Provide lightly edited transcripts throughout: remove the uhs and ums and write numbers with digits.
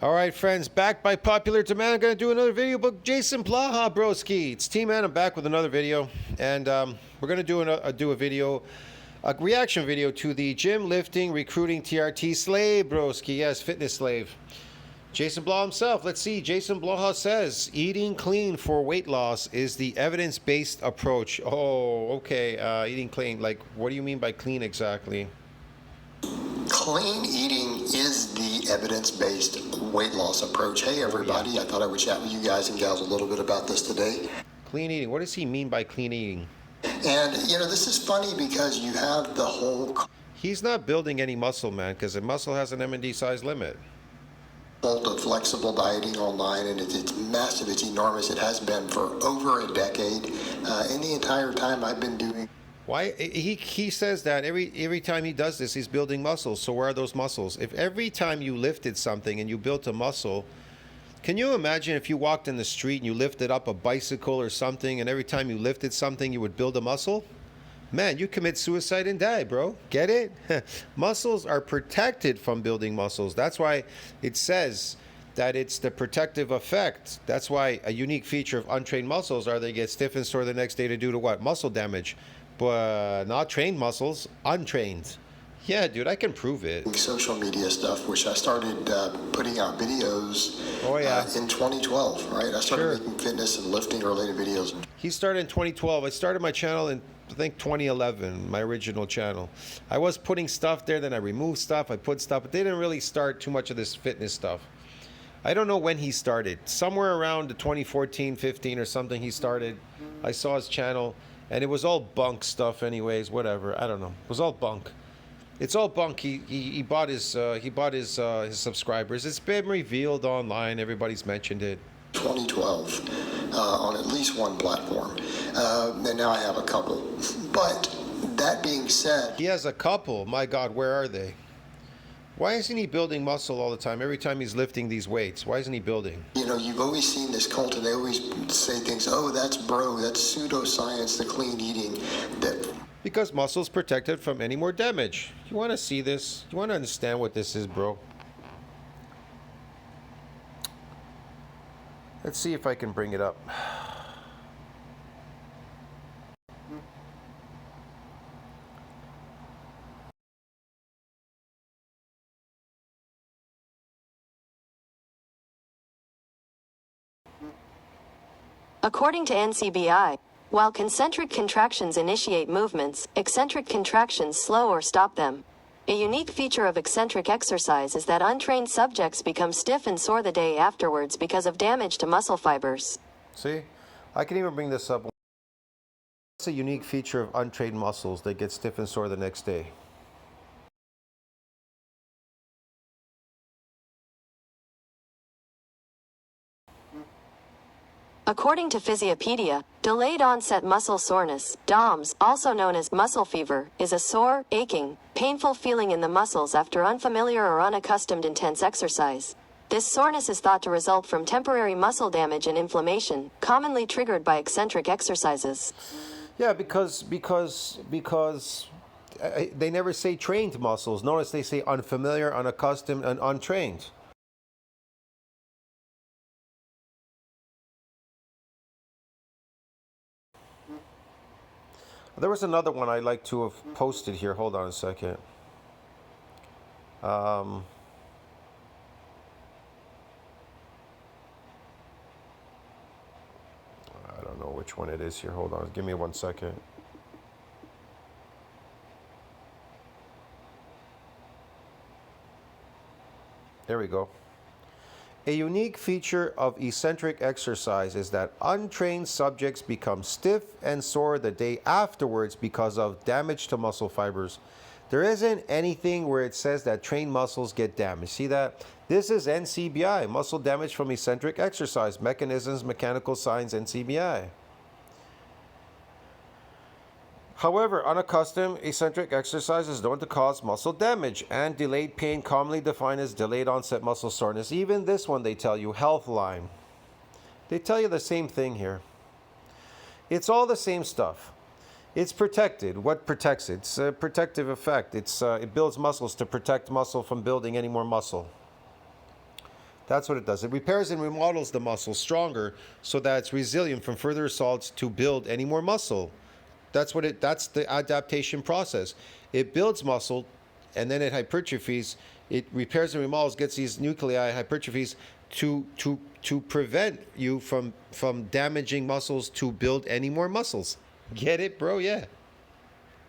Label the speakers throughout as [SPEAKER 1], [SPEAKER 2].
[SPEAKER 1] All right, friends, back by popular demand. I'm going to do another video about Jason Blaha, broski. It's T-Man. I'm back with another video. And we're going to do a video, a reaction video to the gym lifting recruiting TRT slave, broski. Yes, fitness slave. Jason Blaha himself. Let's see. Jason Blaha says, eating clean for weight loss is the evidence-based approach. Oh, okay. Eating clean. Like, what do you mean by clean exactly?
[SPEAKER 2] Clean eating is the evidence-based weight loss approach. Hey everybody, I thought I would chat with you guys and gals a little bit about this today.
[SPEAKER 1] Clean eating. What does he mean by clean eating?
[SPEAKER 2] And you know, this is funny because you have the whole
[SPEAKER 1] He's not building any muscle, man, because a muscle has an M&D size limit.
[SPEAKER 2] cult of flexible dieting online, and it's massive, it's enormous. It has been for over a decade. And the entire time I've been doing.
[SPEAKER 1] Why he says that every time he does this, he's building muscles. So where are those muscles? If every time you lifted something and you built a muscle, can you imagine if you walked in the street and you lifted up a bicycle or something, and every time you lifted something, you would build a muscle? Man, you commit suicide and die, bro. Get it? Muscles are protected from building muscles. That's why it says that it's the protective effect. That's why a unique feature of untrained muscles are they get stiff and sore the next day to do to what? Muscle damage. But not trained muscles, untrained. Yeah, dude, I can prove it.
[SPEAKER 2] Social media stuff, which I started putting out videos in 2012, right? I started making fitness and lifting related videos.
[SPEAKER 1] He started in 2012. I started my channel in, I think, 2011, my original channel. I was putting stuff there, then I removed stuff, I put stuff, but they didn't really start too much of this fitness stuff. I don't know when he started. Somewhere around 2014, 15 or something he started. I saw his channel. And it was all bunk stuff anyways, whatever. I don't know. It was all bunk. It's all bunk. He bought his subscribers. It's been revealed online. Everybody's mentioned it.
[SPEAKER 2] 2012 on at least one platform. And now I have a couple. But that being said,
[SPEAKER 1] he has a couple. My God, where are they? Why isn't he building muscle all the time? Every time he's lifting these weights, why isn't he building?
[SPEAKER 2] You know, you've always seen this cult, and they always say things, oh, that's that's pseudoscience, the clean eating.
[SPEAKER 1] Because muscle's protected from any more damage. You want to see this? You want to understand what this is, bro? Let's see if I can bring it up.
[SPEAKER 3] According to NCBI, while concentric contractions initiate movements, eccentric contractions slow or stop them. A unique feature of eccentric exercise is that untrained subjects become stiff and sore the day afterwards because of damage to muscle fibers.
[SPEAKER 1] See? I can even bring this up. What's a unique feature of untrained muscles? They get stiff and sore the next day.
[SPEAKER 3] According to Physiopedia, delayed onset muscle soreness, DOMS, also known as muscle fever, is a sore, aching, painful feeling in the muscles after unfamiliar or unaccustomed intense exercise. This soreness is thought to result from temporary muscle damage and inflammation, commonly triggered by eccentric exercises.
[SPEAKER 1] Yeah, because they never say trained muscles. Notice they say unfamiliar, unaccustomed, and untrained. There was another one I'd like to have posted here. Hold on a second. I don't know which one it is here. Hold on. Give me 1 second. There we go. A unique feature of eccentric exercise is that untrained subjects become stiff and sore the day afterwards because of damage to muscle fibers. There isn't anything where it says that trained muscles get damaged. See that? This is NCBI, muscle damage from eccentric exercise, mechanisms, mechanical signs, NCBI. However, unaccustomed eccentric exercise is known to cause muscle damage and delayed pain, commonly defined as delayed onset muscle soreness. Even this one, they tell you, Healthline. They tell you the same thing here. It's all the same stuff. It's protected. What protects it? It's a protective effect. It builds muscles to protect muscle from building any more muscle. That's what it does. It repairs and remodels the muscle stronger so that it's resilient from further assaults to build any more muscle. That's the adaptation process. It builds muscle and then it hypertrophies. It repairs and remodels, gets these nuclei, hypertrophies to prevent you from damaging muscles to build any more muscles. Get it, bro? Yeah.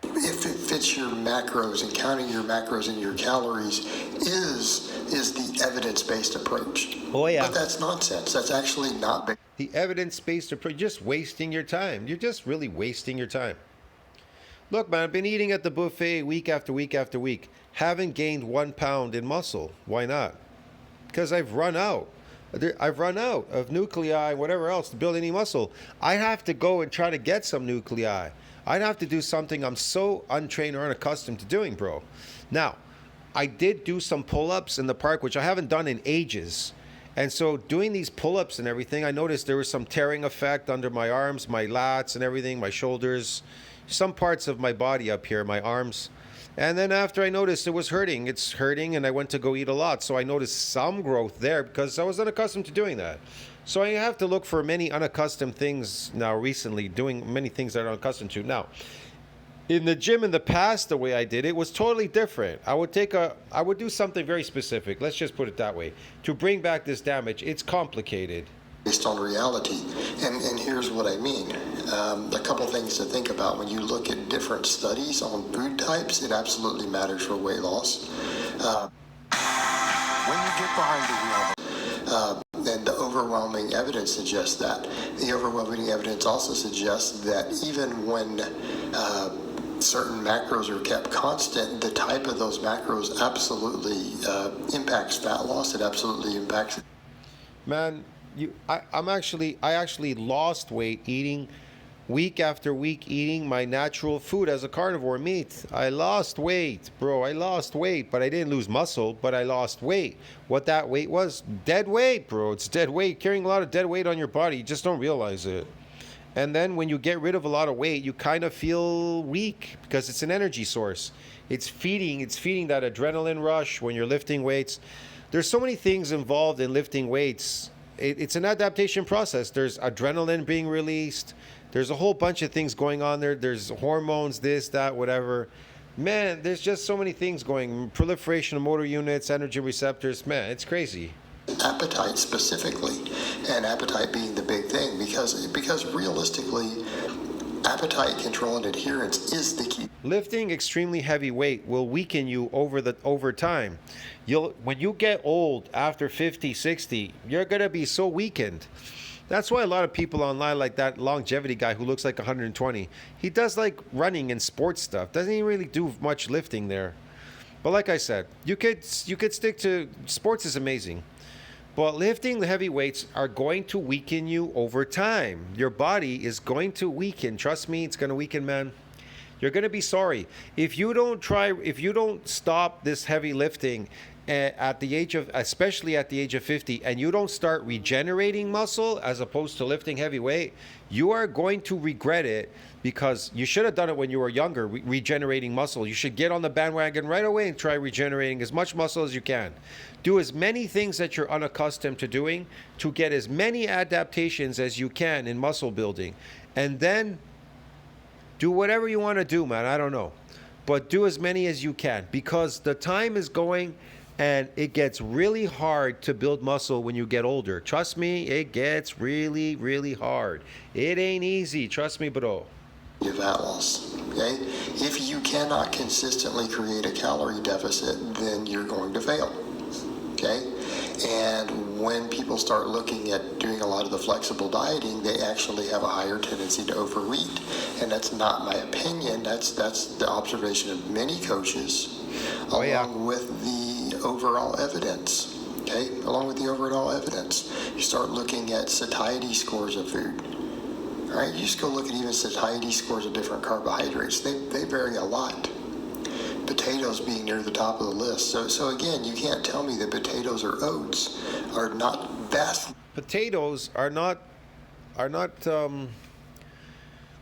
[SPEAKER 2] If it fits your macros and counting your macros and your calories is the evidence-based approach.
[SPEAKER 1] Oh, yeah.
[SPEAKER 2] But that's nonsense. That's actually not.
[SPEAKER 1] The evidence-based approach, you're just wasting your time. You're just really wasting your time. Look, man, I've been eating at the buffet week after week after week. Haven't gained 1 pound in muscle. Why not? Because I've run out. I've run out of nuclei and whatever else to build any muscle. I have to go and try to get some nuclei. I'd have to do something I'm so untrained or unaccustomed to doing, bro. Now, I did do some pull-ups in the park, which I haven't done in ages. And so doing these pull-ups and everything, I noticed there was some tearing effect under my arms, my lats and everything, my shoulders, some parts of my body up here, my arms. And then after I noticed it was hurting, it's hurting, and I went to go eat a lot. So I noticed some growth there because I was unaccustomed to doing that. So I have to look for many unaccustomed things now recently, doing many things that I'm unaccustomed to. Now, in the gym in the past, the way I did it was totally different. I would do something very specific. Let's just put it that way. To bring back this damage, it's complicated.
[SPEAKER 2] Based on reality. And here's what I mean. A couple things to think about when you look at different studies on food types, it absolutely matters for weight loss. When you get behind the wheel, and the overwhelming evidence suggests that. The overwhelming evidence also suggests that even when certain macros are kept constant, the type of those macros absolutely impacts fat loss. It absolutely impacts.
[SPEAKER 1] Man, I actually lost weight eating week after week, eating my natural food as a carnivore, meat. I lost weight, bro. I lost weight, but I didn't lose muscle, but I lost weight. What that weight was? Dead weight, bro. It's dead weight. Carrying a lot of dead weight on your body, you just don't realize it. And then when you get rid of a lot of weight, you kind of feel weak because it's an energy source. It's feeding that adrenaline rush when you're lifting weights. There's so many things involved in lifting weights. It's an adaptation process. There's adrenaline being released. There's a whole bunch of things going on there. There's hormones, this, that, whatever. Man, there's just so many things going. Proliferation of motor units, energy receptors. Man, it's crazy.
[SPEAKER 2] Appetite specifically, and appetite being the big thing, because realistically, appetite control and adherence is the key.
[SPEAKER 1] Lifting extremely heavy weight will weaken you over time. When you get old after 50, 60, you're going to be so weakened. That's why a lot of people online, like that longevity guy who looks like 120, he does like running and sports stuff. Doesn't even really do much lifting there. But like I said, you could stick to sports is amazing. But lifting the heavy weights are going to weaken you over time. Your body is going to weaken. Trust me, it's going to weaken, man. You're going to be sorry. If you don't stop this heavy lifting especially at the age of 50, and you don't start regenerating muscle as opposed to lifting heavy weight, you are going to regret it because you should have done it when you were younger, regenerating muscle. You should get on the bandwagon right away and try regenerating as much muscle as you can. Do as many things that you're unaccustomed to doing to get as many adaptations as you can in muscle building. And then do whatever you want to do, man. I don't know. But do as many as you can because the time is going and it gets really hard to build muscle when you get older. Trust me, it gets really, really hard. It ain't easy. Trust me, bro.
[SPEAKER 2] Your fat loss, okay? If you cannot consistently create a calorie deficit, then you're going to fail, okay? And when people start looking at doing a lot of the flexible dieting, they actually have a higher tendency to overeat. And that's not my opinion. That's the observation of many coaches, along with the overall evidence. Okay, along with the overall evidence, you start looking at satiety scores of food. All right, you just go look at even satiety scores of different carbohydrates. They vary a lot. Potatoes being near the top of the list. So again, you can't tell me that potatoes or oats are not vast.
[SPEAKER 1] Potatoes are not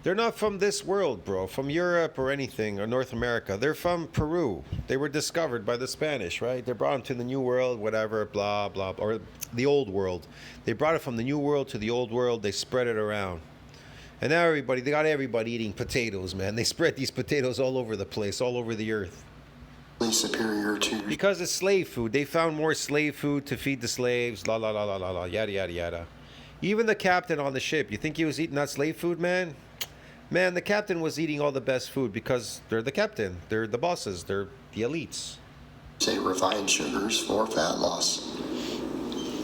[SPEAKER 1] They're not from this world, bro, from Europe or anything, or North America. They're from Peru. They were discovered by the Spanish, right? They brought them to the New World, whatever, blah, blah, or the Old World. They brought it from the New World to the Old World. They spread it around. And now they got everybody eating potatoes, man. They spread these potatoes all over the place, all over the earth.
[SPEAKER 2] Superior to
[SPEAKER 1] Because it's slave food. They found more slave food to feed the slaves, la la la la la la, yada yada yada. Even the captain on the ship, you think he was eating that slave food, man? Man, the captain was eating all the best food because they're the captain. They're the bosses. They're the elites.
[SPEAKER 2] say refined sugars for fat loss.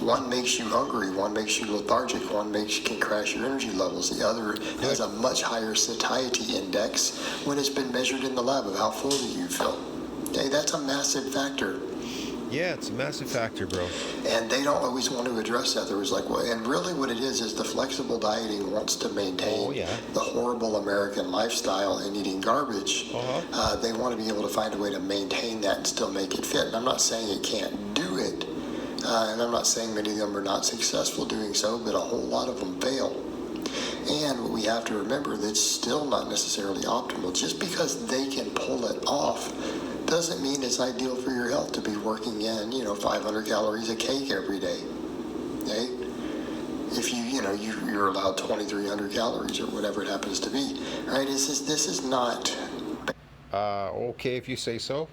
[SPEAKER 2] One makes you hungry, one makes you lethargic, one can crash your energy levels. The other has a much higher satiety index when it's been measured in the lab of how full do you feel. Okay, that's a massive factor.
[SPEAKER 1] Yeah, it's a massive factor, bro.
[SPEAKER 2] And they don't always want to address that. There was like, well, and really what it is the flexible dieting wants to maintain the horrible American lifestyle and eating garbage. They want to be able to find a way to maintain that and still make it fit. And I'm not saying it can't do it. And I'm not saying many of them are not successful doing so, but a whole lot of them fail. And what we have to remember, that's still not necessarily optimal. Just because they can pull it off doesn't mean it's ideal for your health to be working in, 500 calories a cake every day. Okay? If you're allowed 2,300 calories or whatever it happens to be, right? This is not.
[SPEAKER 1] Okay, if you say so.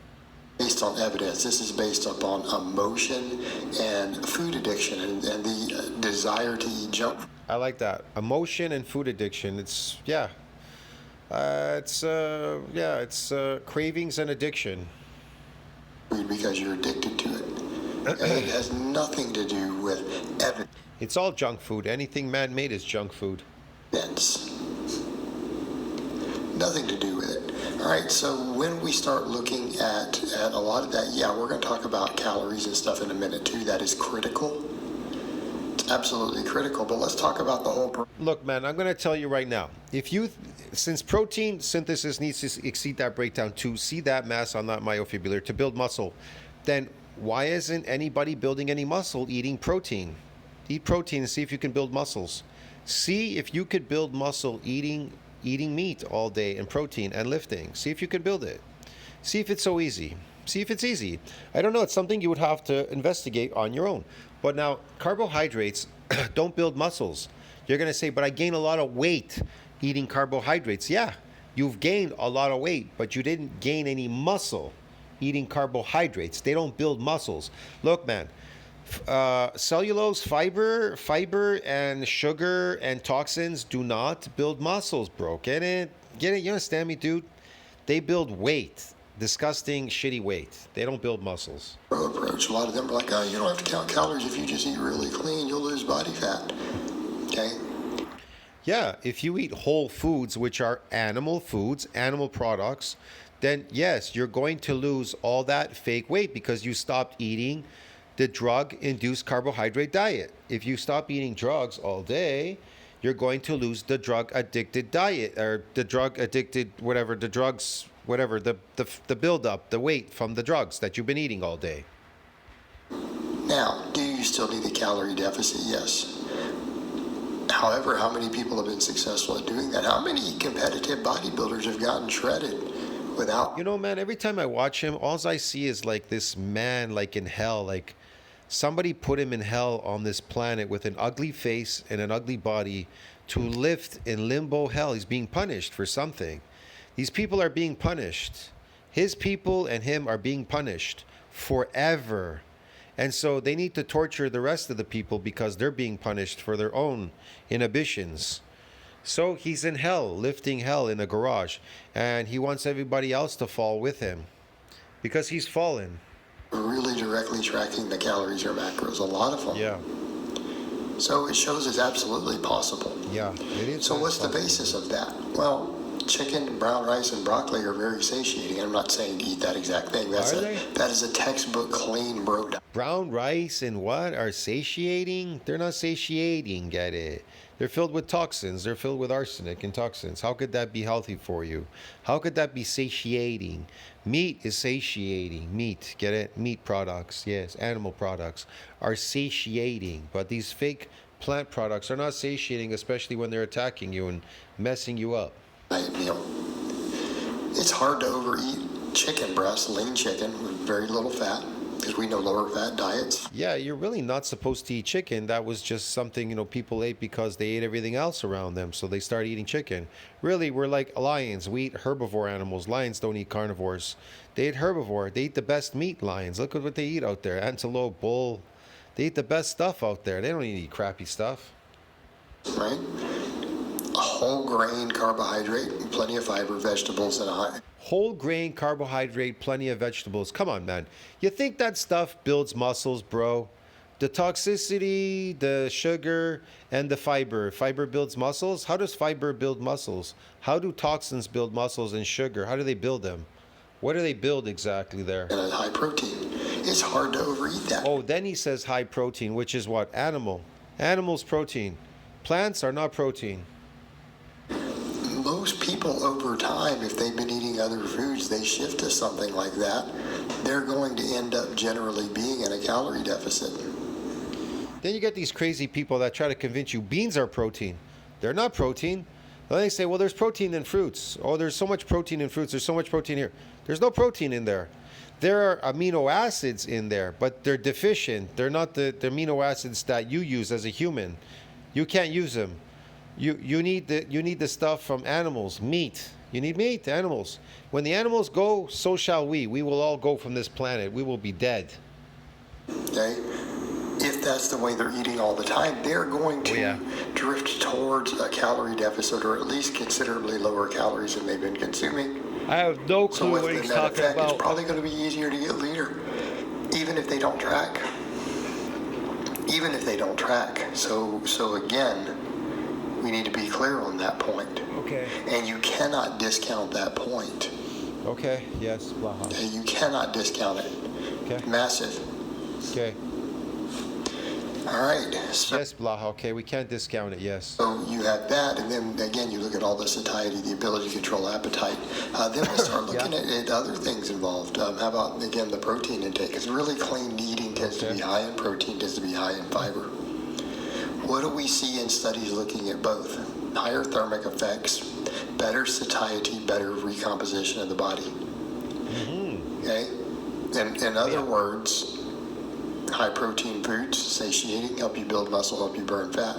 [SPEAKER 2] Based on evidence. This is based upon emotion and food addiction and the desire to eat junk.
[SPEAKER 1] I like that. Emotion and food addiction. It's cravings and addiction.
[SPEAKER 2] Because you're addicted to it. And it has nothing to do with evidence.
[SPEAKER 1] It's all junk food. Anything man-made is junk food.
[SPEAKER 2] Nothing to do with it. All right, so when we start looking at a lot of that, we're going to talk about calories and stuff in a minute too. That is critical. It's absolutely critical, but let's talk about the whole...
[SPEAKER 1] Look, man, I'm going to tell you right now. Since protein synthesis needs to exceed that breakdown to see that mass on that myofibrillary to build muscle, then why isn't anybody building any muscle eating protein? Eat protein and see if you can build muscles. See if you could build muscle eating meat all day and protein and lifting. See if you can build it. See if it's so easy. See if it's easy. I don't know. It's something you would have to investigate on your own. But now, carbohydrates don't build muscles. You're going to say, but I gain a lot of weight eating carbohydrates. Yeah, you've gained a lot of weight, but you didn't gain any muscle eating carbohydrates. They don't build muscles. Look, man, cellulose, fiber, and sugar and toxins do not build muscles, bro. Get it? You understand me, dude? They build weight. Disgusting, shitty weight. They don't build muscles.
[SPEAKER 2] Approach. A lot of them are like, oh, you don't have to count calories. If you just eat really clean, you'll lose body fat. Okay?
[SPEAKER 1] Yeah, if you eat whole foods, which are animal foods, animal products, then yes, you're going to lose all that fake weight because you stopped eating the drug-induced carbohydrate diet. If you stop eating drugs all day, you're going to lose the drug-addicted diet, or the drug-addicted, whatever, the drugs, whatever, the buildup, the weight from the drugs that you've been eating all day.
[SPEAKER 2] Now, do you still need a calorie deficit? Yes. However, how many people have been successful at doing that? How many competitive bodybuilders have gotten shredded without...
[SPEAKER 1] Man, every time I watch him, all I see is like this man like in hell, like somebody put him in hell on this planet with an ugly face and an ugly body to lift in limbo hell. He's being punished for something. These people are being punished. His people and him are being punished forever. And so they need to torture the rest of the people because they're being punished for their own inhibitions. So he's in hell, lifting hell in a garage. And he wants everybody else to fall with him because he's fallen.
[SPEAKER 2] Really directly tracking the calories or macros, a lot of them.
[SPEAKER 1] Yeah.
[SPEAKER 2] So it shows it's absolutely possible.
[SPEAKER 1] Yeah, it is.
[SPEAKER 2] So what's the basis of that? Well, chicken, brown rice, and broccoli are very satiating. I'm not saying to eat that exact thing. That is a textbook clean bro diet.
[SPEAKER 1] Brown rice and what are satiating? They're not satiating, get it? They're filled with toxins. They're filled with arsenic and toxins. How could that be healthy for you? How could that be satiating? Meat is satiating. Meat, get it? Meat products, yes, animal products are satiating. But these fake plant products are not satiating, especially when they're attacking you and messing you up.
[SPEAKER 2] Meal. It's hard to overeat chicken breast, lean chicken with very little fat, because we know lower fat diets.
[SPEAKER 1] Yeah, you're really not supposed to eat chicken. That was just something, people ate because they ate everything else around them. So they started eating chicken. Really, we're like lions. We eat herbivore animals. Lions don't eat carnivores. They eat herbivore. They eat the best meat, lions. Look at what they eat out there. Antelope, bull. They eat the best stuff out there. They don't eat crappy stuff.
[SPEAKER 2] Right? A whole grain carbohydrate, plenty of fiber, vegetables, and a high.
[SPEAKER 1] Whole grain carbohydrate, plenty of vegetables. Come on, man. You think that stuff builds muscles, bro? The toxicity, the sugar, and the fiber. Fiber builds muscles? How does fiber build muscles? How do toxins build muscles and sugar? How do they build them? What do they build exactly there?
[SPEAKER 2] And a high protein. It's hard to overeat that.
[SPEAKER 1] Oh, then he says high protein, which is what? Animal. Animals protein. Plants are not protein.
[SPEAKER 2] Most people over time, if they've been eating other foods, they shift to something like that. They're going to end up generally being in a calorie deficit.
[SPEAKER 1] Then you get these crazy people that try to convince you beans are protein. They're not protein. Then they say, well, there's protein in fruits. Oh, there's so much protein in fruits. There's so much protein here. There's no protein in there. There are amino acids in there, but they're deficient. They're not the amino acids that you use as a human. You can't use them. You need the stuff from animals, meat. You need meat, animals. When the animals go, so shall we. We will all go from this planet. We will be dead.
[SPEAKER 2] Okay? If that's the way they're eating all the time, they're going to drift towards a calorie deficit, or at least considerably lower calories than they've been consuming.
[SPEAKER 1] I have no clue
[SPEAKER 2] what
[SPEAKER 1] he's talking about.
[SPEAKER 2] It's probably going to be easier to get leaner, even if they don't track. Even if they don't track. So again, we need to be clear on that point.
[SPEAKER 1] Okay.
[SPEAKER 2] And you cannot discount that point.
[SPEAKER 1] Okay. Yes, Blaha.
[SPEAKER 2] Okay, you cannot discount it.
[SPEAKER 1] Okay.
[SPEAKER 2] Massive.
[SPEAKER 1] Okay.
[SPEAKER 2] All right. So,
[SPEAKER 1] Yes, Blaha. Okay, we can't discount it. Yes.
[SPEAKER 2] so you have that, and then again, you look at all the satiety, the ability to control appetite. Then we start looking at other things involved. How about, again, the protein intake? Because really clean eating tends to be high in protein, tends to be high in fiber. What do we see in studies looking at both? Higher thermic effects, better satiety, better recomposition of the body.
[SPEAKER 1] Mm-hmm.
[SPEAKER 2] Okay? In other words, high protein foods, satiating, help you build muscle, help you burn fat.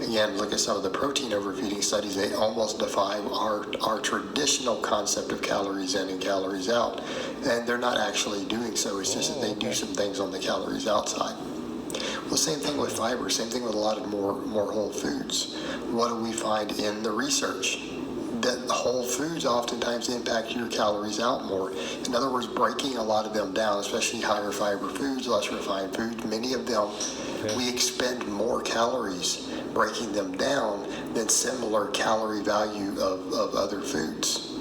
[SPEAKER 2] Again, look at some of the protein overfeeding studies. They almost defy our traditional concept of calories in and calories out. And they're not actually doing so. It's just that they do some things on the calories outside. Well, same thing with fiber, same thing with a lot of more whole foods. What do we find in the research? That whole foods oftentimes impact your calories out more. In other words, breaking a lot of them down, especially higher fiber foods, less refined foods, many of them, we expend more calories breaking them down than similar calorie value of other foods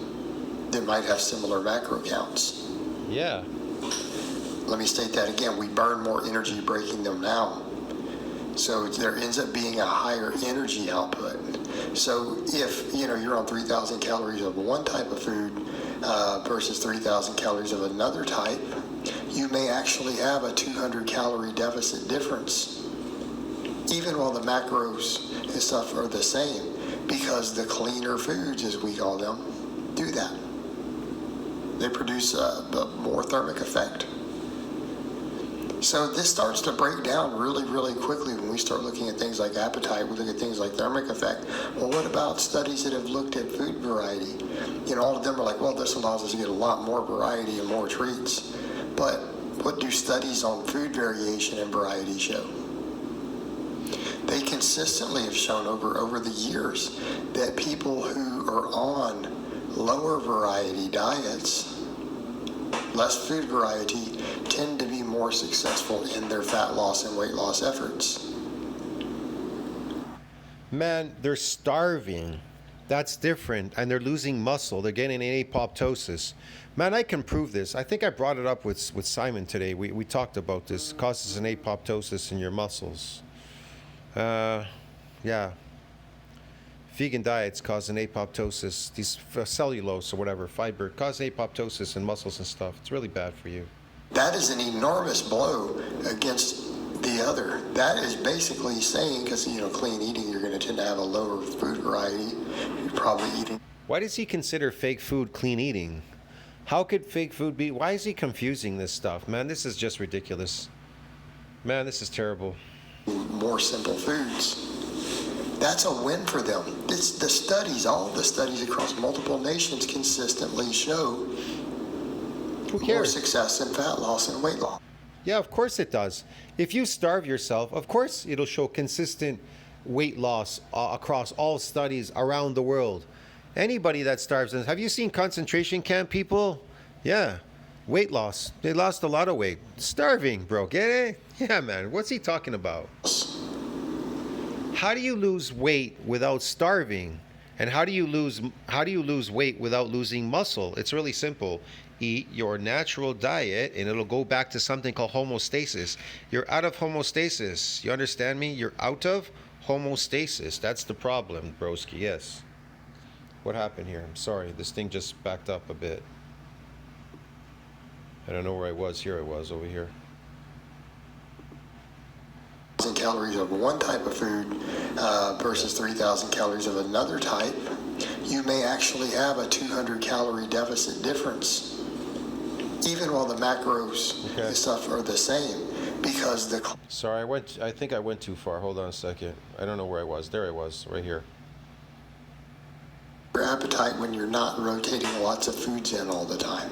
[SPEAKER 2] that might have similar macro counts.
[SPEAKER 1] Yeah.
[SPEAKER 2] Let me state that again. We burn more energy breaking them down. So there ends up being a higher energy output. So if you're on 3,000 calories of one type of food versus 3,000 calories of another type, you may actually have a 200 calorie deficit difference, even while the macros and stuff are the same, because the cleaner foods, as we call them, do that. They produce a more thermic effect. So this starts to break down really, really quickly when we start looking at things like appetite. We look at things like thermic effect. Well, what about studies that have looked at food variety? All of them are like, well, this allows us to get a lot more variety and more treats. But what do studies on food variation and variety show? They consistently have shown over the years that people who are on lower variety diets, less food variety, tend to be more successful in their fat loss and weight loss efforts.
[SPEAKER 1] Man, they're starving. That's different. And they're losing muscle. They're getting an apoptosis. Man, I can prove this. I think I brought it up with Simon today. We talked about this. It causes an apoptosis in your muscles. Yeah. Vegan diets cause an apoptosis. These cellulose or whatever, fiber, cause apoptosis in muscles and stuff. It's really bad for you.
[SPEAKER 2] That is an enormous blow against the other. That is basically saying, because, clean eating, you're going to tend to have a lower food variety. You're probably eating.
[SPEAKER 1] Why does he consider fake food clean eating? How could fake food be? Why is he confusing this stuff? Man, this is just ridiculous. Man, this is terrible.
[SPEAKER 2] More simple foods. That's a win for them. It's the studies, all the studies across multiple nations consistently show
[SPEAKER 1] Who cares?
[SPEAKER 2] more success in fat loss and weight loss.
[SPEAKER 1] Yeah, of course it does. If you starve yourself, of course it'll show consistent weight loss across all studies around the world. Anybody that starves, have you seen concentration camp people? Yeah, weight loss. They lost a lot of weight. Starving, bro. Get it? Yeah, man. What's he talking about? How do you lose weight without starving? And how do you lose weight without losing muscle? It's really simple. Eat your natural diet and it'll go back to something called homeostasis. You're out of homeostasis. You understand me? You're out of homeostasis. That's the problem, broski. Yes. What happened here? I'm sorry. This thing just backed up a bit. I don't know where I was. Here I was over here.
[SPEAKER 2] Calories of one type of food versus 3,000 calories of another type, you may actually have a 200 calorie deficit difference, even while the macros and stuff are the same, because the.
[SPEAKER 1] Sorry, I think I went too far. Hold on a second. I don't know where I was. There I was, right here.
[SPEAKER 2] Your appetite when you're not rotating lots of foods in all the time.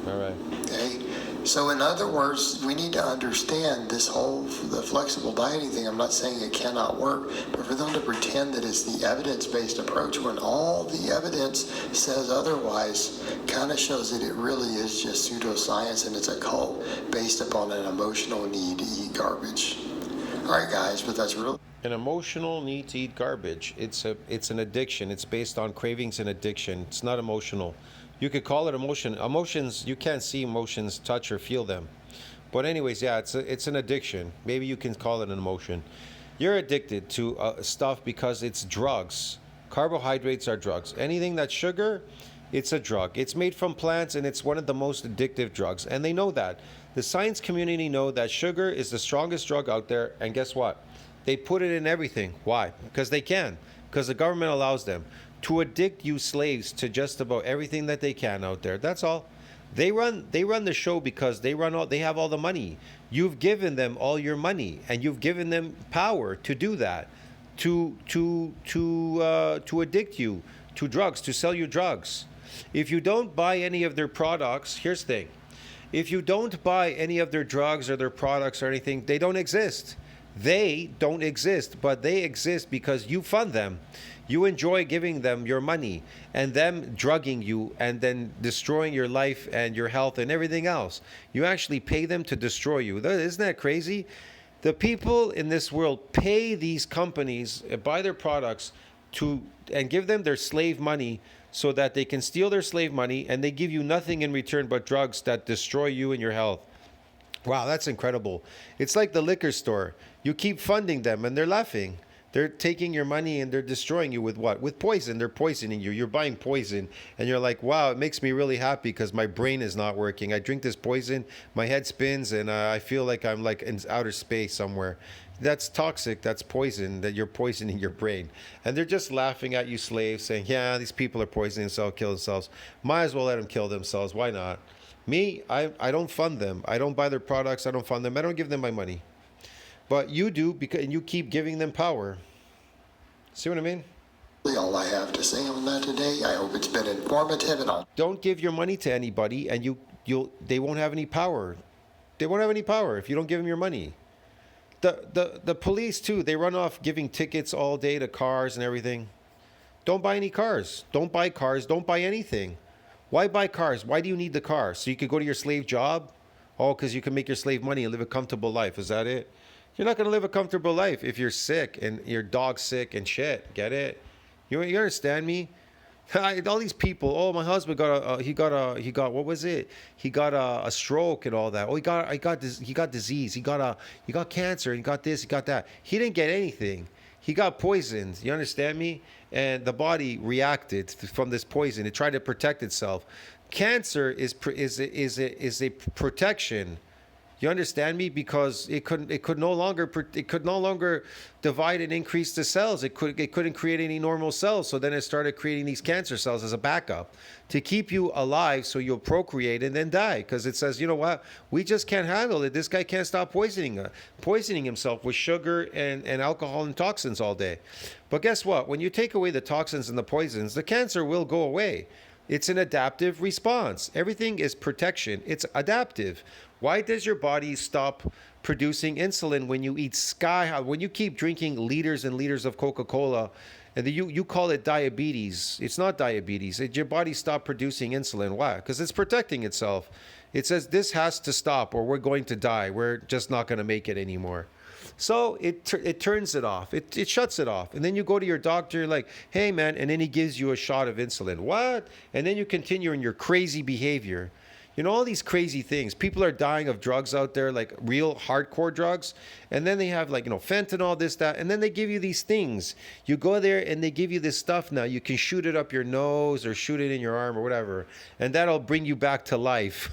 [SPEAKER 1] All right.
[SPEAKER 2] Okay. So in other words, we need to understand the flexible dieting thing. I'm not saying it cannot work, but for them to pretend that it's the evidence-based approach when all the evidence says otherwise kind of shows that it really is just pseudoscience and it's a cult based upon an emotional need to eat garbage. All right, guys, but that's really...
[SPEAKER 1] An emotional need to eat garbage. It's an addiction. It's based on cravings and addiction. It's not emotional. You could call it emotion. Emotions, you can't see emotions, touch or feel them. But anyways, yeah, it's an addiction. Maybe you can call it an emotion. You're addicted to stuff because it's drugs. Carbohydrates are drugs. Anything that's sugar, it's a drug. It's made from plants and it's one of the most addictive drugs. And they know that. The science community know that sugar is the strongest drug out there. And guess what? They put it in everything. Why? Because they can. Because the government allows them to addict you slaves to just about everything that they can out there. That's all. They run the show because they have all the money. You've given them all your money and you've given them power to do that, to addict you to drugs, to sell you drugs. If you don't buy any of their products, here's the thing. If you don't buy any of their drugs or their products or anything, they don't exist. They don't exist, but they exist because you fund them. You enjoy giving them your money and them drugging you and then destroying your life and your health and everything else. You actually pay them to destroy you. Isn't that crazy? The people in this world pay these companies, buy their products and give them their slave money so that they can steal their slave money and they give you nothing in return but drugs that destroy you and your health. Wow, that's incredible. It's like the liquor store. You keep funding them and they're laughing. They're taking your money and they're destroying you with what? With poison. They're poisoning you. You're buying poison and you're like, wow, it makes me really happy because my brain is not working. I drink this poison, my head spins and I feel like I'm like in outer space somewhere. That's toxic. That's poison, that you're poisoning your brain. And they're just laughing at you slaves saying, yeah, these people are poisoning themselves, kill themselves. Might as well let them kill themselves. Why not? Me, I don't fund them. I don't buy their products. I don't fund them. I don't give them my money. But you do because you keep giving them power. See what I mean?
[SPEAKER 2] All I have to say on that today. I hope it's been informative and all.
[SPEAKER 1] Don't give your money to anybody, and they won't have any power. They won't have any power if you don't give them your money. The police too. They run off giving tickets all day to cars and everything. Don't buy any cars. Don't buy cars. Don't buy anything. Why buy cars? Why do you need the car? So you could go to your slave job? Oh, because you can make your slave money and live a comfortable life. Is that it? You're not going to live a comfortable life if you're sick and your dog's sick and shit. Get it? You understand me? All these people. Oh, my husband got what was it? He got a stroke and all that. Oh, he got disease. He got cancer. He got this. He got that. He didn't get anything. He got poisoned. You understand me? And the body reacted from this poison. It tried to protect itself. Cancer is a protection. You understand me? Because it could no longer divide and increase the cells. It couldn't create any normal cells. So then it started creating these cancer cells as a backup to keep you alive, so you'll procreate and then die. Because it says, you know what, we just can't handle it. This guy can't stop poisoning himself with sugar and alcohol and toxins all day. But guess what? When you take away the toxins and the poisons, the cancer will go away. It's an adaptive response. Everything is protection. It's adaptive. Why does your body stop producing insulin when you eat sky high, when you keep drinking liters and liters of Coca-Cola, and you call it diabetes? It's not diabetes. Your body stopped producing insulin. Why? Because it's protecting itself. It says this has to stop or we're going to die. We're just not going to make it anymore. So it turns it off. It shuts it off. And then you go to your doctor, you're like, hey, man, and then he gives you a shot of insulin. What? And then you continue in your crazy behavior. You know, all these crazy things. People are dying of drugs out there, like real hardcore drugs. And then they have like, fentanyl, this, that. And then they give you these things. You go there and they give you this stuff now. You can shoot it up your nose or shoot it in your arm or whatever. And that'll bring you back to life.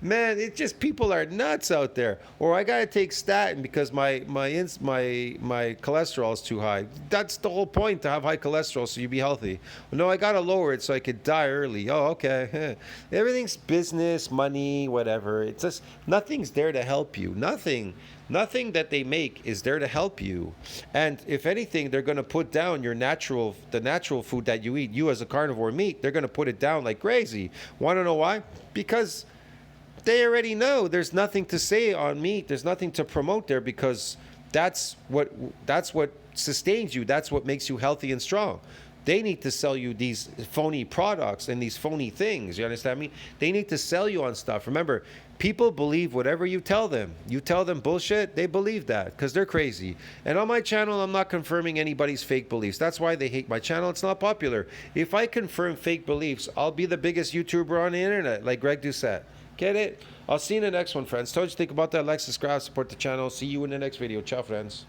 [SPEAKER 1] Man, it's just, people are nuts out there. Or I gotta take statin because my cholesterol is too high. That's the whole point, to have high cholesterol so you be healthy. No, I gotta lower it so I could die early. Oh, okay. Everything's business, money, whatever. It's just, nothing's there to help you. Nothing that they make is there to help you. And if anything, they're going to put down the natural food that you eat. You as a carnivore meat, they're going to put it down like crazy. Want to know why? Because they already know there's nothing to say on meat. There's nothing to promote there, because that's what sustains you. That's what makes you healthy and strong. They need to sell you these phony products and these phony things. You understand me? They need to sell you on stuff. Remember, people believe whatever you tell them. You tell them bullshit, they believe that because they're crazy. And on my channel, I'm not confirming anybody's fake beliefs. That's why they hate my channel. It's not popular. If I confirm fake beliefs, I'll be the biggest YouTuber on the internet, like Greg Doucette. Get it? I'll see you in the next one, friends. Told you to think about that. Like, subscribe, support the channel. See you in the next video. Ciao, friends.